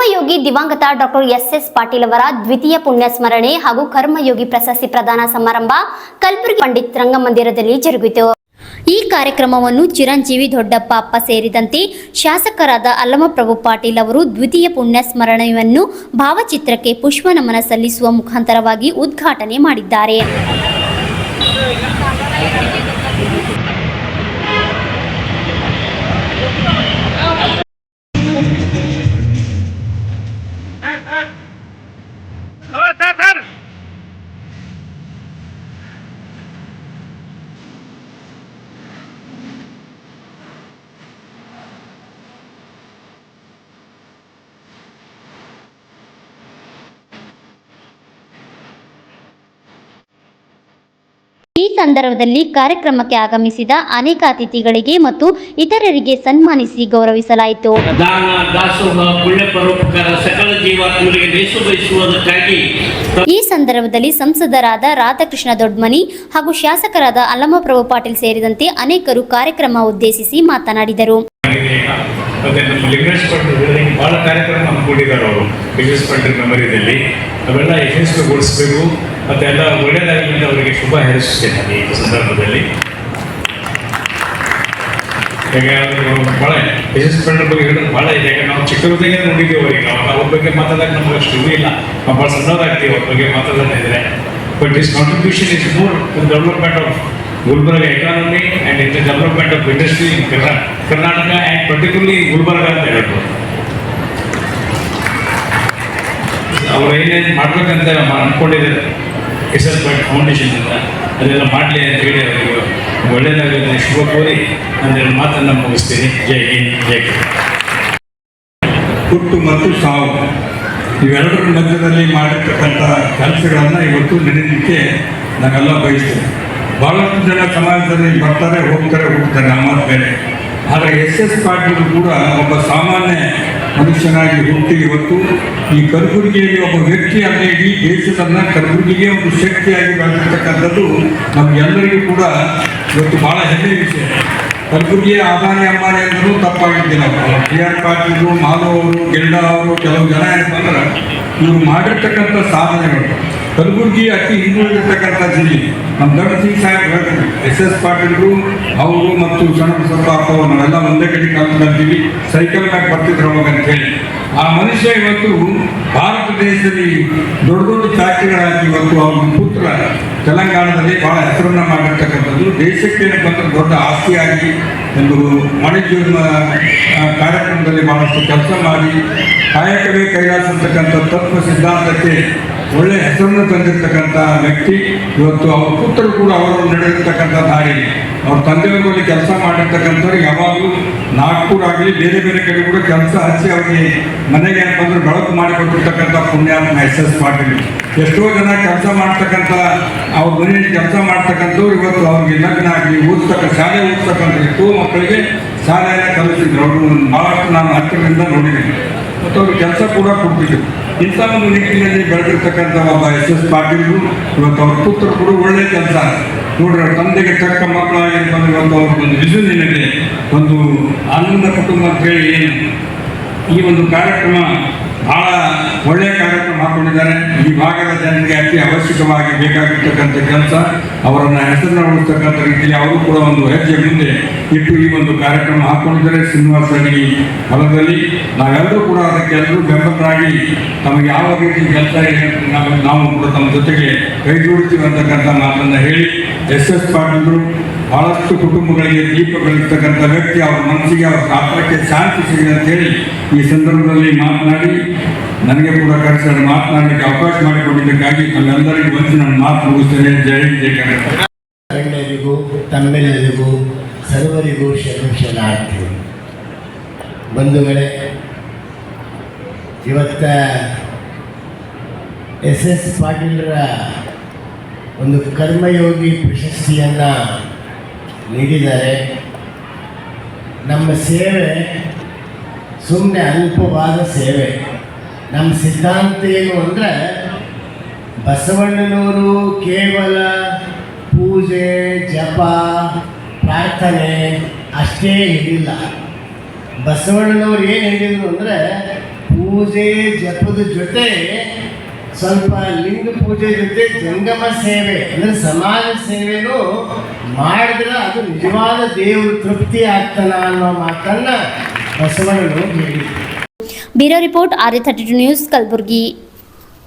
ಕರ್ಮಯೋಗಿ ದಿವಂಗತ doctor S Patil ಅವರ ದ್ವಿತೀಯ ಪುಣ್ಯ ಸ್ಮರಣೆ ಹಾಗೂ ಕರ್ಮಯೋಗಿ ಪ್ರಶಸ್ತಿ ಪ್ರದಾನ ಸಮಾರಂಭ ಕಲಬುರಗಿ ಪಂಡಿತ್ ರಂಗಮಂದಿರದಲ್ಲಿ ಜರುಗಿತು. ಈ ಕಾರ್ಯಕ್ರಮವನ್ನು ಚಿರಂಜೀವಿ ದೊಡ್ಡಪ್ಪ ಅಪ್ಪ ಸೇರಿದಂತೆ ಶಾಸಕರಾದ ಅಲ್ಲಮಪ್ರಭು ಪಾಟೀಲ್ ಅವರು ದ್ವಿತೀಯ ಪುಣ್ಯ ಸ್ಮರಣೆಯನ್ನು ಭಾವಚಿತ್ರಕ್ಕೆ ಪುಷ್ಪ ನಮನ ಸಲ್ಲಿಸುವ ಮುಖಾಂತರವಾಗಿ ಉದ್ಘಾಟನೆ ಮಾಡಿದ್ದಾರೆ. ಈ ಸಂದರ್ಭದಲ್ಲಿ ಕಾರ್ಯಕ್ರಮಕ್ಕೆ ಆಗಮಿಸಿದ ಅನೇಕ ಅತಿಥಿಗಳಿಗೆ ಮತ್ತು ಇತರರಿಗೆ ಸನ್ಮಾನಿಸಿ ಗೌರವಿಸಲಾಯಿತು. ಈ ಸಂದರ್ಭದಲ್ಲಿ ಸಂಸದರಾದ ರಾಧಾಕೃಷ್ಣ ದೊಡ್ಮನಿ ಹಾಗೂ ಶಾಸಕರಾದ ಅಲ್ಲಮಪ್ರಭು ಪಾಟೀಲ್ ಸೇರಿದಂತೆ ಅನೇಕರು ಕಾರ್ಯಕ್ರಮ ಉದ್ದೇಶಿಸಿ ಮಾತನಾಡಿದರು. ಬಹಳ ಕಾರ್ಯಕ್ರಮ ಹಮ್ಮಿಕೊಂಡಿದ್ದಾರೆ ಅವರು ಲಿಂಗರಾಜ್ ಪಾಟೀಲ್ ಮೆಮೊರಿಯಲ್ಲಿ. ಅವೆಲ್ಲ ಯಶಸ್ವಿಗೊಳಿಸಬೇಕು ಮತ್ತು ಎಲ್ಲ ಒಳ್ಳೆಯದಾಗಲಿ ಅಂತ ಅವರಿಗೆ ಶುಭ ಹಾರೈಸುತ್ತೇನೆ ಈ ಸಂದರ್ಭದಲ್ಲಿ. ಭಾಳ ಯಶಸ್ವಿ ಪಾಟೀಲ್ ಬಗ್ಗೆ ಹೇಳೋದು ಭಾಳ ಇದೆ. ನಾವು ಚಿಕ್ಕವರಿಗೆ ನೋಡಿದ್ದೀವಿ ಅವರಿಗೆ, ನಾವು ಅವ್ರ ಬಗ್ಗೆ ಮಾತಾಡೋಕೆ ನಮ್ಗೆ ಅಷ್ಟು ಇದು ಇಲ್ಲ. ನಾವು ಭಾಳ ಸಣ್ಣದಾಗ್ತೀವಿ ಅವ್ರ ಬಗ್ಗೆ ಮಾತಾಡೋದಿದ್ರೆ. But this contribution is more to development of Gulbarga economy and in the development of industry in Karnataka and particularly Gulbarga ಅಂತ ಹೇಳ್ಬೋದು. ಅವರು ಏನೇನು ಮಾಡ್ಬೇಕಂತ ಅನ್ಕೊಂಡಿದ್ದಾರೆ ಎಸ್ ಫೌಂಡೇಶನ್ ಅಂತ, ಅದೆಲ್ಲ ಮಾಡಲಿ ಅಂತ ಹೇಳಿ ಅವರಿಗೆ ಒಳ್ಳೆಯದಾಗಲಿ ಶುಭ ಕೋರಿ ನಾನು ಮಾತನ್ನು ಮುಗಿಸ್ತೀನಿ. ಜೈ ಹಿಂದ್, ಜೈ ಹುಟ್ಟು ಮತ್ತು ಸಾವು ಇವೆರಡರ ಮಧ್ಯದಲ್ಲಿ ಮಾಡಿರ್ತಕ್ಕಂಥ ಕೆಲಸಗಳನ್ನು ಇವತ್ತು ನಡೆಯಲಿಕ್ಕೆ ನಾವೆಲ್ಲ ಬಯಸ್ತೇವೆ. ಭಾಳಷ್ಟು ಜನ ಸಮಾಜದಲ್ಲಿ ಬರ್ತಾರೆ ಹೋಗ್ತಾರೆ ಮಾತು ಬೇರೆ. ಆದರೆ ಎಸ್ ಪಾಟೀಲ್ ಕೂಡ ಒಬ್ಬ ಸಾಮಾನ್ಯ ಮನುಷ್ಯನಾಗಿ ಹುಟ್ಟಿ ಇವತ್ತು ಈ ಕಲಬುರಗಿಯಲ್ಲಿ ಒಬ್ಬ ವ್ಯಕ್ತಿಯಾಗಿ ಇಡೀ ದೇಶದನ್ನ ಕಲಬುರಗಿಗೆ ಒಂದು ಶಕ್ತಿಯಾಗಿ ಬೆಳೆದಿರ್ತಕ್ಕಂಥದ್ದು ನಮಗೆಲ್ಲರಿಗೂ ಕೂಡ ಇವತ್ತು ಭಾಳ ಹೆಮ್ಮೆಯ ವಿಷಯ. ಕಲಬುರಗಿಯ ಅದಾನಿ ಅಂಬಾನಿ ಅಂದರೂ ತಪ್ಪಾಗಿದ್ದಿಲ್ಲ. ಟಿ.ಆರ್. ಪಾಟೀಲು, ಮಾಧವ್ ಅವರು, ಗಿಲ್ಡಾ ಅವರು, ಕೆಲವು ಜನ ಏನಪ್ಪ ಅಂದ್ರೆ ಇವರು ಮಾಡಿರ್ತಕ್ಕಂಥ ಸಾಧನೆಗಳು. ಕಲಬುರಗಿ ಅತಿ ಹಿಂದುಳಿದಿರ್ತಕ್ಕಂಥ ಜಿಲ್ಲೆ. ನಮ್ಮ ದೊಡ್ಡ ಸಿಂಗ್ ಸಾಹೇಬ್ ಹೇಳ್ತಾರೆ, ಎಸ್ ಪಾಟೀಲ್ರು ಅವರು ಮತ್ತು ಶರಣಬಸಪ್ಪ ಅವರು ನಾವೆಲ್ಲ ಒಂದೇ ಕಡೆ ಕಲ್ತ್ಕೊಂತೀವಿ, ಸೈಕಲ್ ಮ್ಯಾಗ ಬರ್ತಿದ್ರು ಅವಾಗ ಅಂತ ಹೇಳಿ. ಆ ಮನುಷ್ಯ ಇವತ್ತು ಭಾರತ ದೇಶದಲ್ಲಿ ದೊಡ್ಡ ದೊಡ್ಡ ಫ್ಯಾಕ್ಟ್ರಿಗಳಾಗಿ ಇವತ್ತು ಅವ್ರ ಪುತ್ರ ತೆಲಂಗಾಣದಲ್ಲಿ ಭಾಳ ಹೆಸರನ್ನು ಮಾಡಿರ್ತಕ್ಕಂಥದ್ದು. ದೇಶಕ್ಕೆ ಬಂದರೆ ದೊಡ್ಡ ಆಸ್ತಿಯಾಗಿ ಒಂದು ವಾಣಿಜ್ಯೋದ್ಯಮ ಕಾರ್ಯಕ್ರಮದಲ್ಲಿ ಭಾಳಷ್ಟು ಕೆಲಸ ಮಾಡಿ ಕಾಯಕವೇ ಕೈಲಾಸ ಅಂತಕ್ಕಂಥ ತತ್ವ ಸಿದ್ಧಾಂತಕ್ಕೆ ಒಳ್ಳೆ ಹೆಸರನ್ನು ತಂದಿರ್ತಕ್ಕಂಥ ವ್ಯಕ್ತಿ. ಇವತ್ತು ಅವ್ರ ಪುತ್ರರು ಕೂಡ ಅವರು ನಡೆದಿರ್ತಕ್ಕಂಥ ದಾರಿ, ಅವ್ರ ತಂದೆಯವರಲ್ಲಿ ಕೆಲಸ ಮಾಡಿರ್ತಕ್ಕಂಥವ್ರು ಯಾವಾಗಲೂ ನಾಗ್ಪುರ ಆಗಲಿ ಬೇರೆ ಬೇರೆ ಕಡೆ ಕೂಡ ಕೆಲಸ ಹಚ್ಚಿ ಅವ್ರಿಗೆ ಮನೆಗೆ ಏನಪ್ಪ ಅಂದ್ರೆ ಬೆಳಕು ಮಾಡಿಕೊಟ್ಟಿರ್ತಕ್ಕಂಥ ಪುಣ್ಯಾತ್ಮ ಎಸ್ ಪಾಟೀಲ್. ಎಷ್ಟೋ ಜನ ಕೆಲಸ ಮಾಡ್ತಕ್ಕಂಥ ಅವ್ರ ಮನೆಯಲ್ಲಿ ಕೆಲಸ ಮಾಡ್ತಕ್ಕಂಥವ್ರು ಇವತ್ತು ಅವ್ರಿಗೆ ಲಗ್ನ ಆಗಲಿ ಶಾಲೆ ಓದಿಸ್ತಕ್ಕಂಥ ಎಷ್ಟೋ ಮಕ್ಕಳಿಗೆ ಶಾಲೆಯನ್ನು ಕಲಿಸಿದ್ರು. ಅವರು ಭಾಳಷ್ಟು ನಾನು ಹತ್ತಿರದಿಂದ ನೋಡಿದ್ದೀನಿ ಮತ್ತು ಅವ್ರಿಗೆ ಕೆಲಸ ಕೂಡ ಕೊಡ್ತಿದ್ರು. ಇಂಥ ಒಂದು ನಿಟ್ಟಿನಲ್ಲಿ ಬೆಳೆದಿರ್ತಕ್ಕಂಥ ಒಬ್ಬ ಎಸ್ ಪಾಟೀಲ್ರು ಇವತ್ತು ಅವ್ರ ಪುತ್ರರು ಕೂಡ ಒಳ್ಳೆ ಕೆಲಸ ನೋಡ್ರಿ. ಅವ್ರ ತಂದೆಗೆ ತಕ್ಕ ಮಕ್ಕಳಾಗಿ ಬಂದು ಇವತ್ತು ಅವ್ರಿಗೊಂದು ವಿಷನ್ನಿನಲ್ಲಿ ಒಂದು ಆನಂದ ಕುಟುಂಬ ಅಂತ ಹೇಳಿ ಏನು ಈ ಒಂದು ಕಾರ್ಯಕ್ರಮ ಭಾಳ ಒಳ್ಳೆಯ ಕಾರ್ಯಕ್ರಮ ಹಾಕೊಂಡಿದ್ದಾರೆ. ಈ ಭಾಗದ ಜನರಿಗೆ ಅತಿ ಅವಶ್ಯಕವಾಗಿ ಬೇಕಾಗಿರ್ತಕ್ಕಂಥ ಕೆಲಸ, ಅವರನ್ನು ಹೆಸರನ್ನು ಉಳಿಸ್ತಕ್ಕಂಥ ರೀತಿಯಲ್ಲಿ ಅವರು ಕೂಡ ಒಂದು ಹೆಜ್ಜೆ ಮುಂದೆ ಇಟ್ಟು ಈ ಒಂದು ಕಾರ್ಯಕ್ರಮ ಹಾಕೊಂಡಿದ್ದಾರೆ. ಶ್ರೀನಿವಾಸ ಅಡಿಗೆ ಹೊಲದಲ್ಲಿ ನಾವೆಲ್ಲರೂ ಕೂಡ ಅದಕ್ಕೆ ಎಲ್ಲರೂ ಬೆಂಬಲರಾಗಿ ತಮಗೆ ಯಾವ ರೀತಿ ಕೆಲಸ ನಾವು ಕೂಡ ತಮ್ಮ ಜೊತೆಗೆ ಕೈ ಜೋಡಿಸ್ತೀವಿ ಅಂತಕ್ಕಂಥ ಮಾತನ್ನು ಹೇಳಿ, ಎಸ್ ಪಾಟೀಲ್ರು ಭಾಳಷ್ಟು ಕುಟುಂಬಗಳಿಗೆ ದೀಪ ಬೆಳೆಸ್ತಕ್ಕಂಥ ವ್ಯಕ್ತಿ. ಅವರ ಮನಸ್ಸಿಗೆ ಅವರ ಆತ್ಮಕ್ಕೆ ಶಾಂತಿ ಸಿಗಲಿ ಅಂತ ಹೇಳಿ ಈ ಸಂದರ್ಭದಲ್ಲಿ ಮಾತನಾಡಿ ನನಗೆ ಕೂಡ ಕರೆಸಿ ಮಾತನಾಡಲಿಕ್ಕೆ ಅವಕಾಶ ಮಾಡಿಕೊಂಡಿದ್ದಕ್ಕಾಗಿ ತಮ್ಮೆಲ್ಲರಿಗೂ ಬಂದು ನಾನು ಮಾತು ಮುಗಿಸ್ತೇನೆ. ಜೈ ಜೈ ಕರ್ನಾಟಕ. ಗಣ್ಯರಿಗೂ ತಮ್ಮೆಲ್ಲರಿಗೂ ಸರ್ವರಿಗೂ ಶರಣಾರ್ಥಿ. ಬಂಧುಗಳೇ, ಇವತ್ತ ಎಸ್ ಪಾಟೀಲರ ಒಂದು ಕರ್ಮಯೋಗಿ ಪ್ರಶಸ್ತಿಯನ್ನು ನೀಡಿದ್ದಾರೆ. ನಮ್ಮ ಸೇವೆ ಸುಮ್ಮನೆ ಅಲ್ಪವಾದ ಸೇವೆ. ನಮ್ಮ ಸಿದ್ಧಾಂತ ಏನು ಅಂದರೆ, ಬಸವಣ್ಣನವರು ಕೇವಲ ಪೂಜೆ, ಜಪ, ಪ್ರಾರ್ಥನೆ ಅಷ್ಟೇ ಹೇಳಿಲ್ಲ. ಬಸವಣ್ಣನವರು ಏನು ಹೇಳಿದರು ಅಂದರೆ, ಪೂಜೆ ಜಪದ ಜೊತೆ ಸ್ವಲ್ಪ ಲಿಂಗ ಪೂಜೆ ಜೊತೆ ಜಂಗಮ ಸೇವೆ ಅಂದರೆ ಸಮಾಜ ಸೇವೆನೂ ಮಾಡಿದ್ರೆ ಅದು ನಿಜವಾದ ದೇವರು ತೃಪ್ತಿ ಆಗ್ತಾನ ಅನ್ನೋ ಮಾತನ್ನ ಬಸವಣ್ಣನು ಹೇಳಿದ್ರು. Bureau report RA32 news Kalaburagi.